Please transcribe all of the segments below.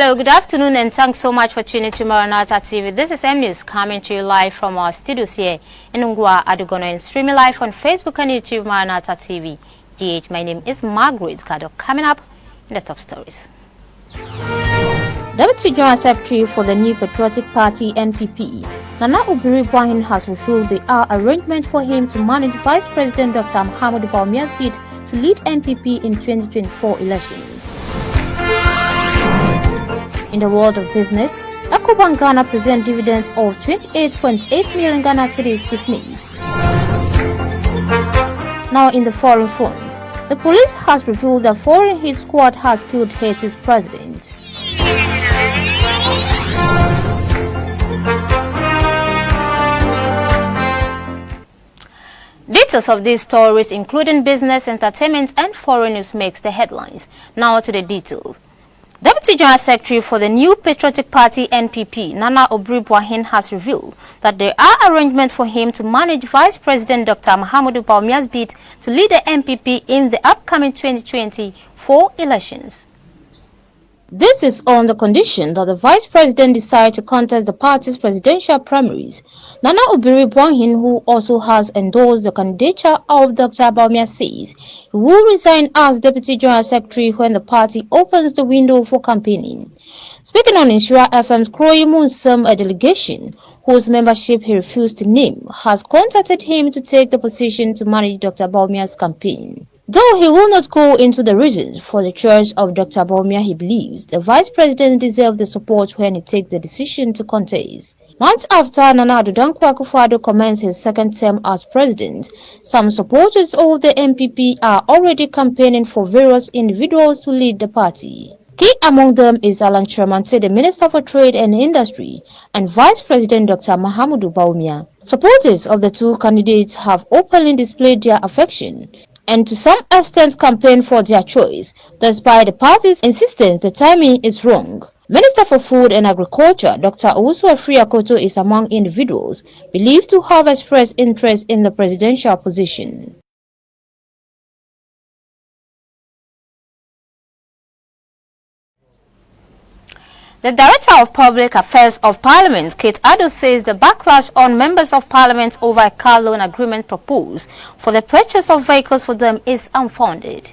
Hello, good afternoon, and thanks so much for tuning to Maranatha TV. This is M News coming to you live from our studios here in Ungwa, Adugono, and streaming live on Facebook and YouTube, Maranatha TV. GH, my name is Margaret Kado. Coming up in the top stories. Deputy General Secretary for the New Patriotic Party (NPP), Nana Obiri-Bwahin, has revealed there are arrangements for him to manage Vice President Dr. Mahamudu Bawumia's bid to lead NPP in 2024 elections. In the world of business, Ecobank Ghana present dividends of 28.8 million Ghana cedis to SSNIT. Now in the foreign front, the police has revealed that foreign hit squad has killed Haiti's president. Details of these stories, including business, entertainment, and foreign news, makes the headlines. Now to the details. Deputy General Secretary for the New Patriotic Party (NPP), Nana Obiri-Bwahin, has revealed that there are arrangements for him to manage Vice President Dr. Mahamudu Bawumia's bid to lead the NPP in the upcoming 2024 elections. This is on the condition that the Vice President decides to contest the party's presidential primaries. Nana Obiri-Bwahin, who also has endorsed the candidature of Dr. Bawumia, says he will resign as Deputy General Secretary when the party opens the window for campaigning. Speaking on Insura FM's Kroyi Munsum, a delegation whose membership he refused to name has contacted him to take the position to manage Dr. Bawumia's campaign. Though he will not go into the reasons for the choice of Dr. Bawumia, he believes the Vice President deserves the support when he takes the decision to contest. Months after Nana Addo Dankwa Akufo-Addo commenced his second term as president, some supporters of the NPP are already campaigning for various individuals to lead the party. Key among them is Alan Kyeremantey, the Minister for Trade and Industry, and Vice President Dr. Mahamudu Bawumia. Supporters of the two candidates have openly displayed their affection and to some extent campaign for their choice, despite the party's insistence the timing is wrong. Minister for Food and Agriculture, Dr. Owusu Afriakoto, is among individuals believed to have expressed interest in the presidential position. The Director of Public Affairs of Parliament, Kate Addo, says the backlash on members of Parliament over a car loan agreement proposed for the purchase of vehicles for them is unfounded.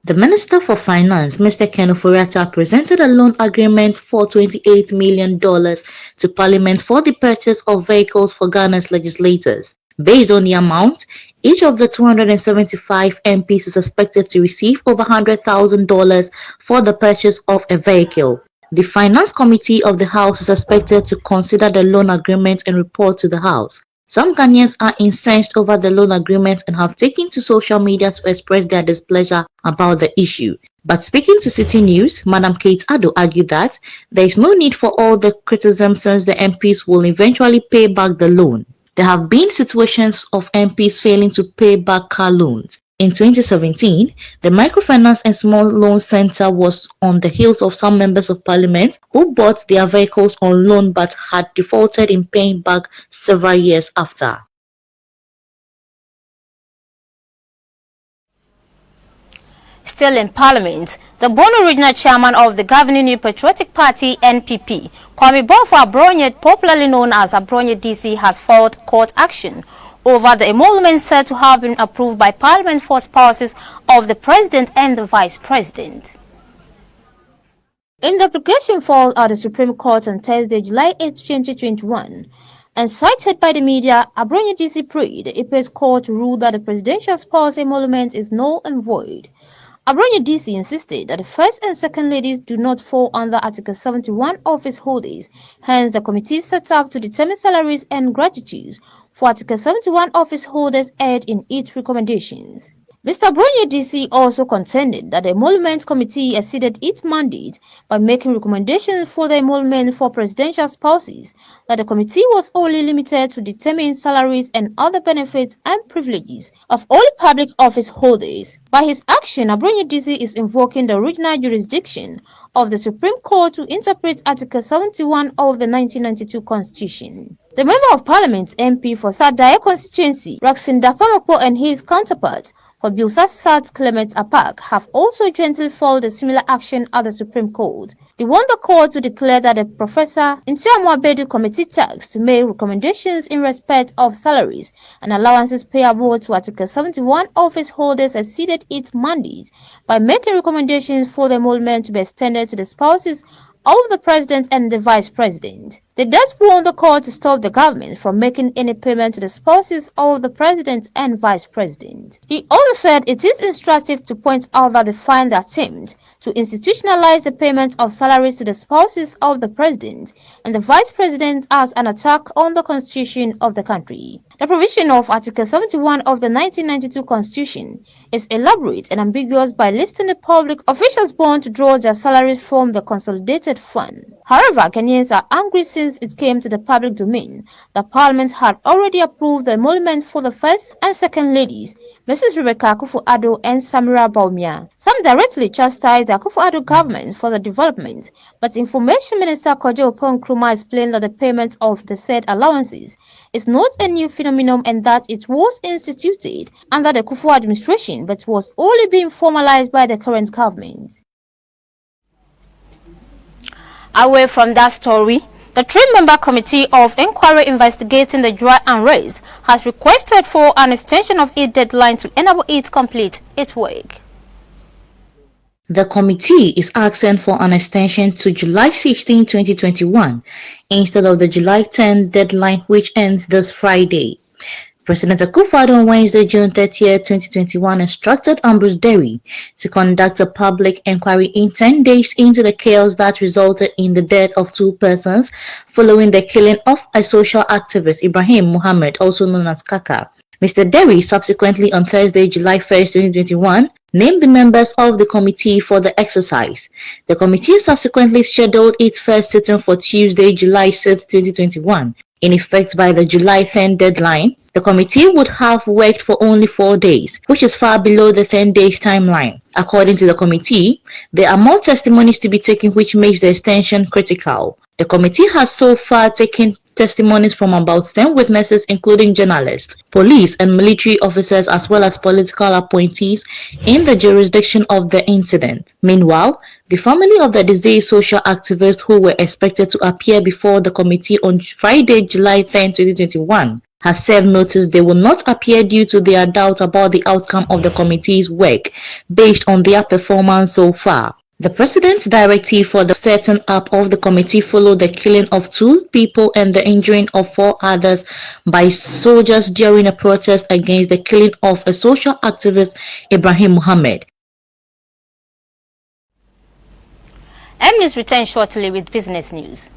The Minister for Finance, Mr. Ken Ofori-Atta, presented a loan agreement for $28 million to Parliament for the purchase of vehicles for Ghana's legislators. Based on the amount, each of the 275 MPs is expected to receive over $100,000 for the purchase of a vehicle. The Finance Committee of the House is expected to consider the loan agreement and report to the House. Some Ghanaians are incensed over the loan agreement and have taken to social media to express their displeasure about the issue. But speaking to City News, Madam Kate Addo argued that there is no need for all the criticism since the MPs will eventually pay back the loan. There have been situations of MPs failing to pay back car loans. In 2017, the Microfinance and Small Loan Center was on the heels of some members of Parliament who bought their vehicles on loan but had defaulted in paying back several years after. Still in Parliament, the Bono Regional Chairman of the governing New Patriotic Party (NPP), Kwame Bonfour-Abronyet, popularly known as Abronyet DC, has filed court action over the emoluments said to have been approved by Parliament for spouses of the President and the Vice President. In the application filed at the Supreme Court on Thursday, July 8, 2021, and cited by the media, Abronyet DC prayed the Apex Court to rule that the presidential spouse emolument is null and void. Abronyet DC insisted that the First and Second Ladies do not fall under Article 71 office holders, hence the committee set up to determine salaries and gratuities for Article 71 office holders aired in its recommendations. Mr. Abronyet DC also contended that the Emolument Committee exceeded its mandate by making recommendations for the emolument for presidential spouses, that the committee was only limited to determine salaries and other benefits and privileges of all public office holders. By his action, Abronyet DC is invoking the original jurisdiction of the Supreme Court to interpret Article 71 of the 1992 Constitution. The Member of Parliament MP for Sadaya constituency, Raksin Dapamako, and his counterpart for Bilsasat Clement Apak have also gently followed a similar action at the Supreme Court. They want the court to declare that the Professor Ntiamu Abedu committee tasked to make recommendations in respect of salaries and allowances payable to Article 71 office holders exceeded its mandate by making recommendations for the emolument to be extended to the spouses of the President and the Vice President. They thus want the court to stop the government from making any payment to the spouses of the President and Vice President. He also said it is instructive to point out that they find the attempt to institutionalize the payment of salaries to the spouses of the President and the Vice President as an attack on the Constitution of the country. The provision of Article 71 of the 1992 Constitution is elaborate and ambiguous by listing the public officials born to draw their salaries from the Consolidated Fund. However, Kenyans are angry since it came to the public domain that Parliament had already approved the emolument for the First and Second Ladies, Mrs. Rebecca Akufo-Addo and Samira Bawumia. Some directly chastised the Akufo-Addo government for the development, but Information Minister Kojo Oppong-Nkrumah explained that the payment of the said allowances is not a new phenomenon and that it was instituted under the Kufuor administration but was only being formalized by the current government. Away from that story, the three-member committee of inquiry investigating the dry unrest has requested for an extension of its deadline to enable it complete its work. The committee is asking for an extension to July 16, 2021, instead of the July 10 deadline, which ends this Friday. President Akufo-Addo on Wednesday, June 30, 2021, instructed Ambrose Derry to conduct a public inquiry in 10 days into the chaos that resulted in the death of 2 persons following the killing of a social activist, Ibrahim Muhammad, also known as Kaka. Mr. Derry subsequently on Thursday, July 1, 2021, named the members of the committee for the exercise. The committee subsequently scheduled its first sitting for Tuesday, July 6, 2021. In effect, by the July 10 deadline, the committee would have worked for only 4 days, which is far below the 10 days timeline. According to the committee, there are more testimonies to be taken, which makes the extension critical. The committee has so far taken testimonies from about 10 witnesses, including journalists, police and military officers, as well as political appointees in the jurisdiction of the incident. Meanwhile, the family of the deceased social activist, who were expected to appear before the committee on Friday, July 10, 2021, has served notice they will not appear due to their doubts about the outcome of the committee's work based on their performance so far. The president's directive for the setting up of the committee followed the killing of 2 people and the injuring of 4 others by soldiers during a protest against the killing of a social activist, Ibrahim Muhammad. M-News returns shortly with business news.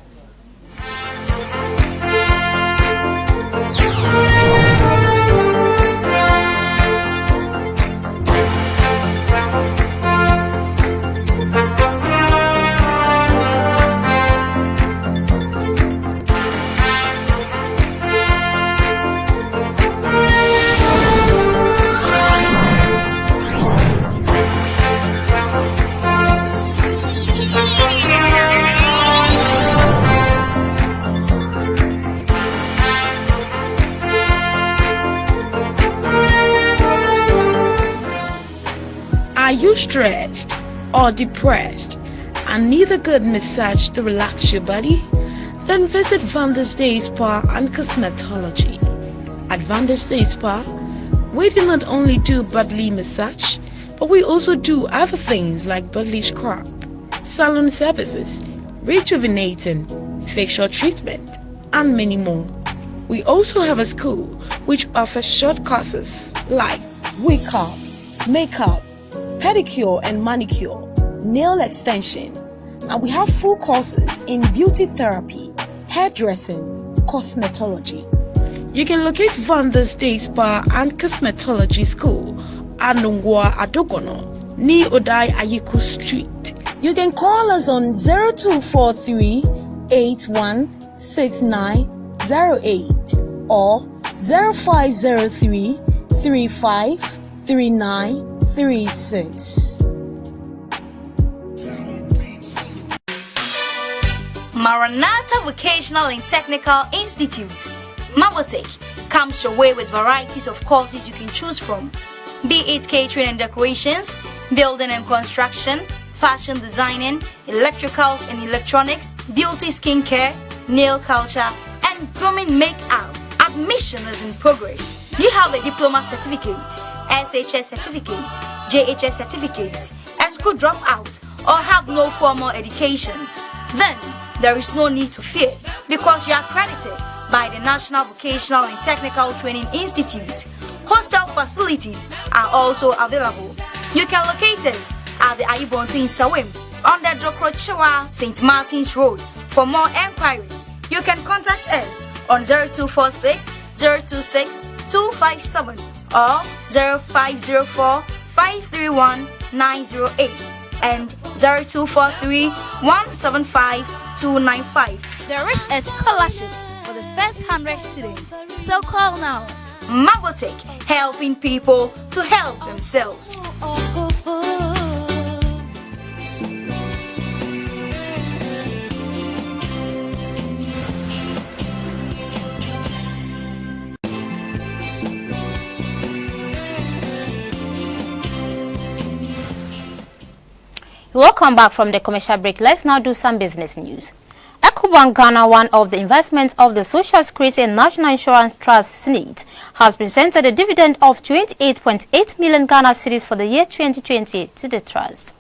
Are you stressed or depressed and need a good massage to relax your body? Then visit Vanda's Day Spa and Cosmetology. At Vanda's Day Spa, we do not only do bodily massage, but we also do other things like bodily scrub, salon services, rejuvenating, facial treatment, and many more. We also have a school which offers short courses like wake up, makeup, pedicure and manicure, nail extension, and we have full courses in beauty therapy, hairdressing, cosmetology. You can locate Vanda's Day Spa and Cosmetology School at Nungwa Adogono, near Odai Ayiku Street. You can call us on 0243 816908 or 0503 353936. Maranatha Vocational and Technical Institute, Mavotech, comes your way with varieties of courses you can choose from, be it catering and decorations, building and construction, fashion designing, electricals and electronics, beauty skincare, nail culture, and grooming make-up. Admission is in progress. You have a diploma certificate, SHS certificate, JHS certificate, a school dropout, or have no formal education. Then there is no need to fear because you are accredited by the National Vocational and Technical Training Institute. Hostel facilities are also available. You can locate us at the Ayibonto in Sawim on the Dokrochewa St. Martin's Road. For more enquiries, you can contact us on 0246 026 257 or 0504 531 908 and 0243 175 295. There is a scholarship for the first 100 students, so call now. Mavotech, helping people to help themselves. Welcome back from the commercial break. Let's now do some business news. Ecobank Ghana, one of the investments of the Social Security and National Insurance Trust SNIT, has presented a dividend of 28.8 million Ghana cedis for the year 2020 to the trust.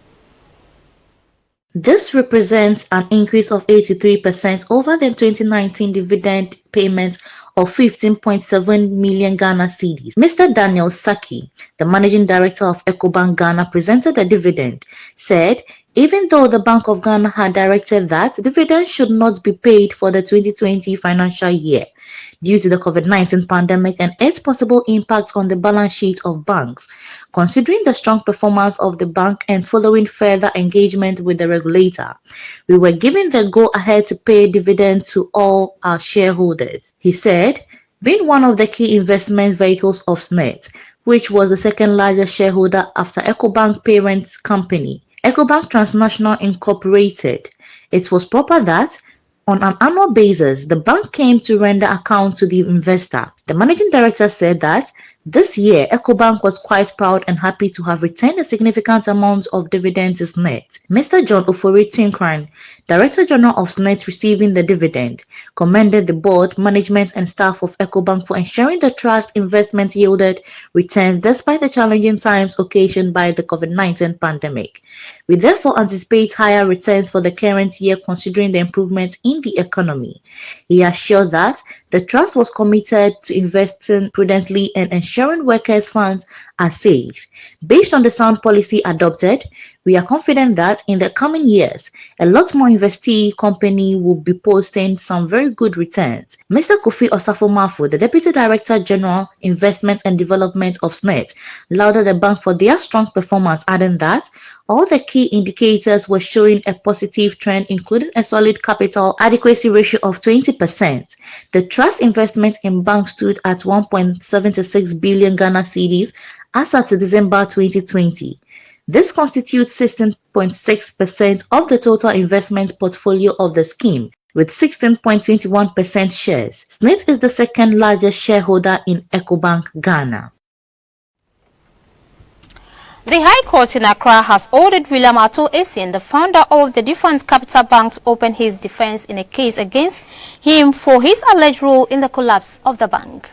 This represents an increase of 83% over the 2019 dividend payment of 15.7 million Ghana cedis. Mr. Daniel Saki, the managing director of Ecobank Ghana, presented the dividend, said even though the Bank of Ghana had directed that dividends should not be paid for the 2020 financial year due to the COVID-19 pandemic and its possible impact on the balance sheet of banks, considering the strong performance of the bank and following further engagement with the regulator, we were given the go-ahead to pay dividends to all our shareholders. He said, being one of the key investment vehicles of SNET, which was the second largest shareholder after Ecobank parent company, Ecobank Transnational Incorporated, it was proper that on an annual basis, the bank came to render account to the investor. The managing director said that this year, Ecobank was quite proud and happy to have returned a significant amount of dividends to SNET. Mr. John Ofori Tinkran, Director General of SNET, receiving the dividend, commended the board, management and staff of Ecobank for ensuring the trust investment yielded returns despite the challenging times occasioned by the COVID-19 pandemic. We therefore anticipate higher returns for the current year considering the improvement in the economy. He assured that the trust was committed to investing prudently and ensuring workers' funds are safe. Based on the sound policy adopted, we are confident that in the coming years, a lot more investee company will be posting some very good returns. Mr. Kofi Osafo-Mafu, the Deputy Director General, Investment and Development of SNET, lauded the bank for their strong performance, adding that all the key indicators were showing a positive trend, including a solid capital adequacy ratio of 20%. The trust investment in banks stood at 1.76 billion Ghana cedis as at December 2020. This constitutes 16.6% of the total investment portfolio of the scheme, with 16.21% shares. SNET is the second largest shareholder in Ecobank Ghana. The High Court in Accra has ordered William Ato Essien, the founder of the Defence Capital Bank, to open his defense in a case against him for his alleged role in the collapse of the bank.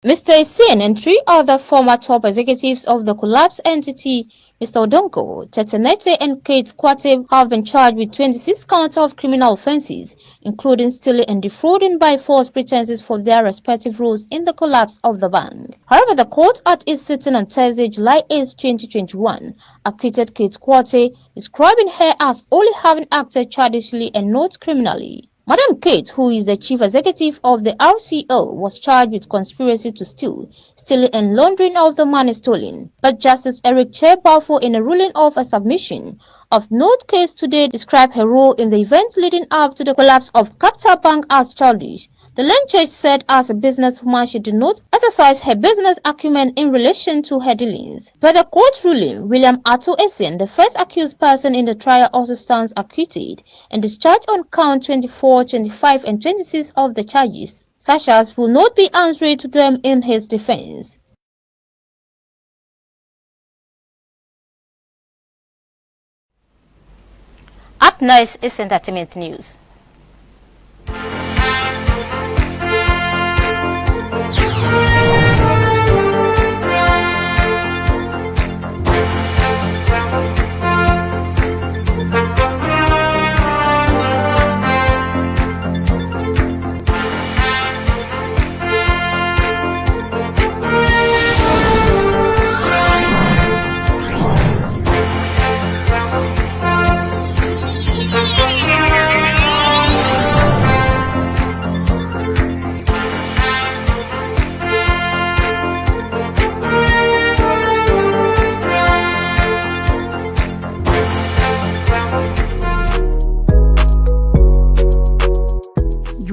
Mr. Essien and three other former top executives of the collapsed entity, Mr. Odonko, Tetenete and Kate Kwate, have been charged with 26 counts of criminal offences, including stealing and defrauding by false pretenses for their respective roles in the collapse of the bank. However, the court at its sitting on Thursday, July 8, 2021, acquitted Kate Kwate, describing her as only having acted childishly and not criminally. Madam Kate, who is the chief executive of the RCO, was charged with conspiracy to steal, stealing and laundering of the money stolen. But Justice Eric Chebafo, in a ruling of a submission of note case today, described her role in the events leading up to the collapse of Capital Bank as childish, The Lane Church said as a businesswoman she did not exercise her business acumen in relation to her dealings. Per the court ruling, William Ato Essien, the first accused person in the trial, also stands acquitted and discharged on count 24, 25 and 26 of the charges, such as will not be answering to them in his defense. Up next is entertainment news.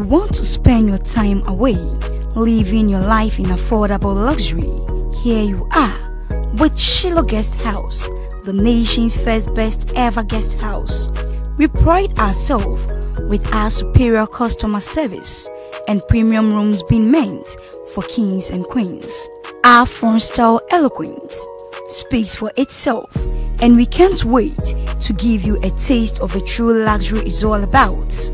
Want to spend your time away, living your life in affordable luxury? Here you are with Shiloh Guest House, the nation's first best ever guest house. We pride ourselves with our superior customer service and premium rooms being meant for kings and queens. Our front style eloquence speaks for itself, and we can't wait to give you a taste of a true luxury is all about.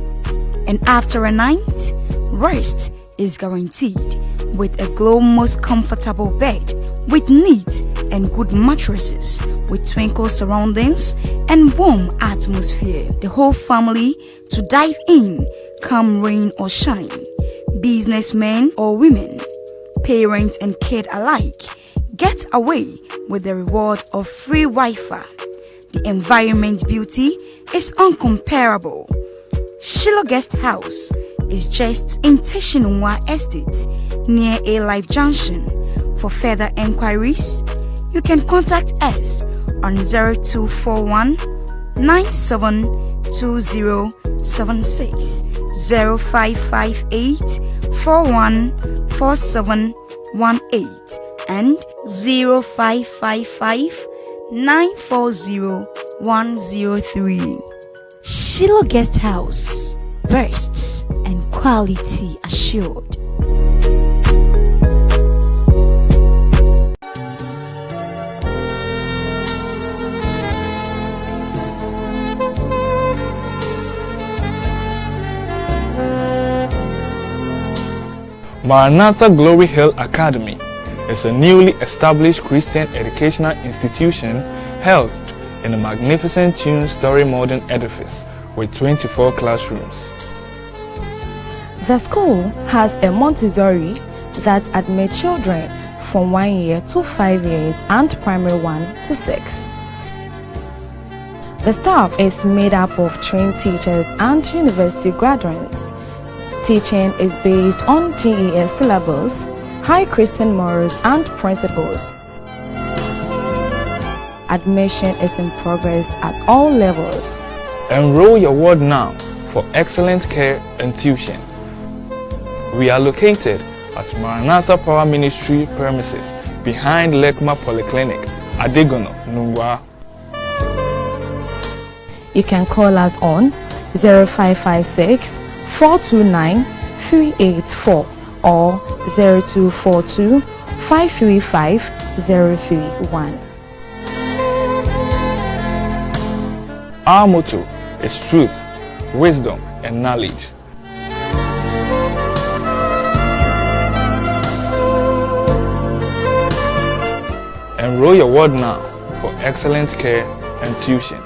And after a night, rest is guaranteed with a glow most comfortable bed with neat and good mattresses with twinkle surroundings and warm atmosphere. The whole family to dive in, come rain or shine. Businessmen or women, parents and kid alike, get away with the reward of free Wi-Fi. The environment beauty is uncomparable. Shiloh Guest House is just in Teshinwa Estate near A Life Junction. For further enquiries, you can contact us on 0241 972076, 0558 414718 and 0555 940 103. Shiloh Guest House, bursts and quality assured. Maranatha Glory Hill Academy is a newly established Christian educational institution held in a magnificent two-story modern edifice with 24 classrooms. The school has a Montessori that admits children from 1 year to 5 years and primary 1 to 6. The staff is made up of trained teachers and university graduates. Teaching is based on GES syllabus, high Christian morals and principles. Admission is in progress at all levels. Enroll your ward now for excellent care and tuition. We are located at Maranatha Power Ministry premises behind Lekma Polyclinic, Adegono, Nungwa. You can call us on 0556 429 384 or 0242 535 031. Our motto is truth, wisdom, and knowledge. Enroll your ward now for excellent care and tuition.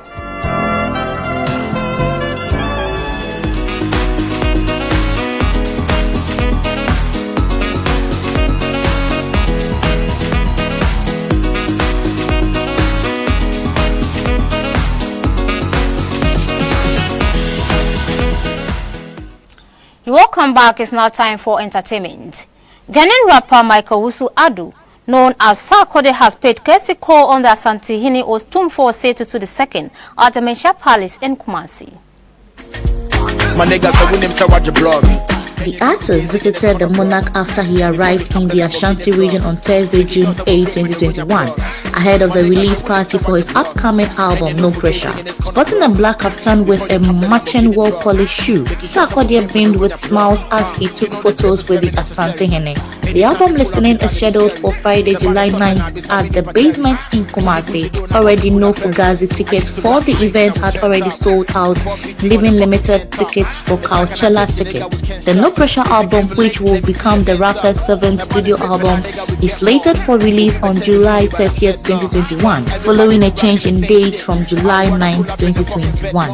Welcome back. It's now time for entertainment. Ghanaian rapper Michael Wusu Adu, known as Sarkodie, has paid courtesy call on the Asante Hene Ostumfor Setutu II at the Mensah Palace in Kumasi. My niggas, I win him, so watch your blog. The artist visited the monarch after he arrived in the Ashanti region on Thursday, June 8, 2021, ahead of the release party for his upcoming album, No Pressure. Sporting a black kaftan with a matching well-polished shoe, Sarkodie beamed with smiles as he took photos with the Asante Hene. The album listening is scheduled for Friday, July 9th at the Basement in Kumasi. Already no Fugazi tickets for the event had already sold out, leaving limited tickets for Coachella tickets. The No Pressure album, which will become the rapper's 7th studio album, is slated for release on July 30th, 2021, following a change in date from July 9th, 2021.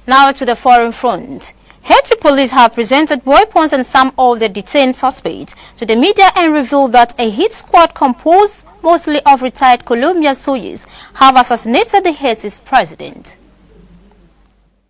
Now to the foreign front. Haiti police have presented weapons and some of the detained suspects to the media and revealed that a hit squad composed mostly of retired Colombian soldiers have assassinated the Haiti's president.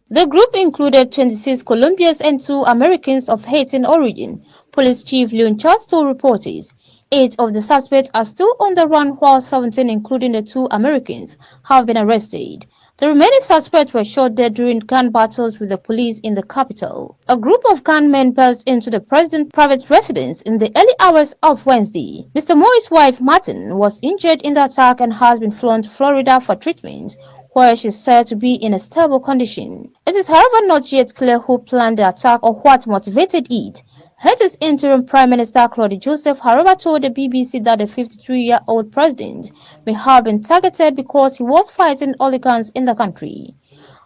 The group included 26 Colombians and 2 Americans of Haitian origin, Police Chief Leon Chasto reported. 8 of the suspects are still on the run, while 17, including the 2 Americans, have been arrested. The remaining suspects were shot dead during gun battles with the police in the capital. A group of gunmen burst into the president's private residence in the early hours of Wednesday. Mr. Moi's wife, Martin, was injured in the attack and has been flown to Florida for treatment, where she is said to be in a stable condition. It is, however, not yet clear who planned the attack or what motivated it. Haiti's interim Prime Minister Claude Joseph, however, told the BBC that the 53-year-old president may have been targeted because he was fighting hooligans in the country.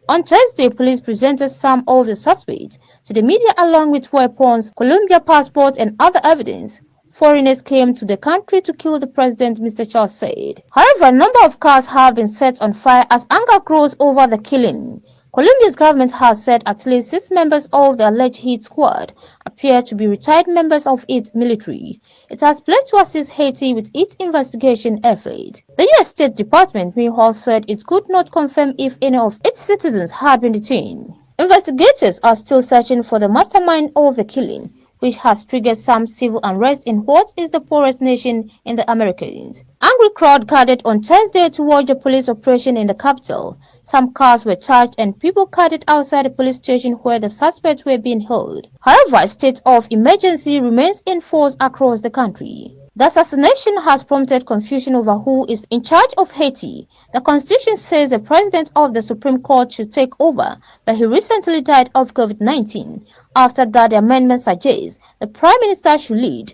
On Thursday, police presented some of the suspects to the media along with weapons, Colombia passports and other evidence. Foreigners came to the country to kill the president, Mr. Charles said. However, a number of cars have been set on fire as anger grows over the killing. Colombia's government has said at least 6 members of the alleged hit squad appear to be retired members of its military. It has pledged to assist Haiti with its investigation effort. The U.S. State Department meanwhile said it could not confirm if any of its citizens had been detained. Investigators are still searching for the mastermind of the killing, which has triggered some civil unrest in what is the poorest nation in the Americas. Angry crowd gathered on Thursday to watch the police operation in the capital. Some cars were charged and people gathered outside the police station where the suspects were being held. However, a state of emergency remains in force across the country. The assassination has prompted confusion over who is in charge of Haiti. The constitution says the president of the Supreme Court should take over, but he recently died of COVID-19. After that, the amendment suggests the prime minister should lead.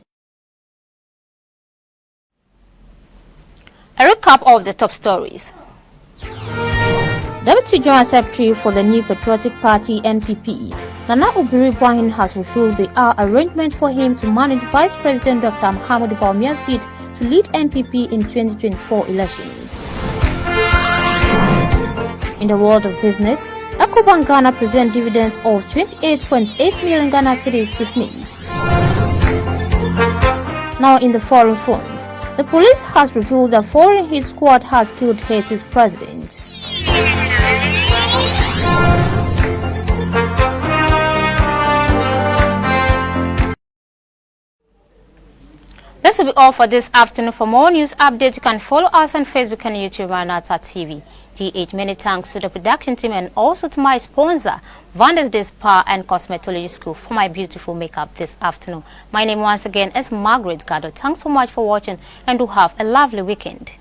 A recap of the top stories. Deputy General Secretary for the New Patriotic Party (NPP), Nana Obiri-Bwahin, has revealed the arrangement for him to manage Vice President Dr. Mahamudu Bawumia's bid to lead NPP in 2024 elections. In the world of business, Ecobank Ghana present dividends of 28.8 million Ghana cedis to SNID. Now in the foreign front, the police has revealed that foreign hit squad has killed Haiti's president. This will be all for this afternoon. For more news updates, you can follow us on Facebook and YouTube, Maranatha TV. GH, many thanks to the production team and also to my sponsor, Vanda's Day Spa and Cosmetology School, for my beautiful makeup this afternoon. My name once again is Margaret Gado. Thanks so much for watching and do have a lovely weekend.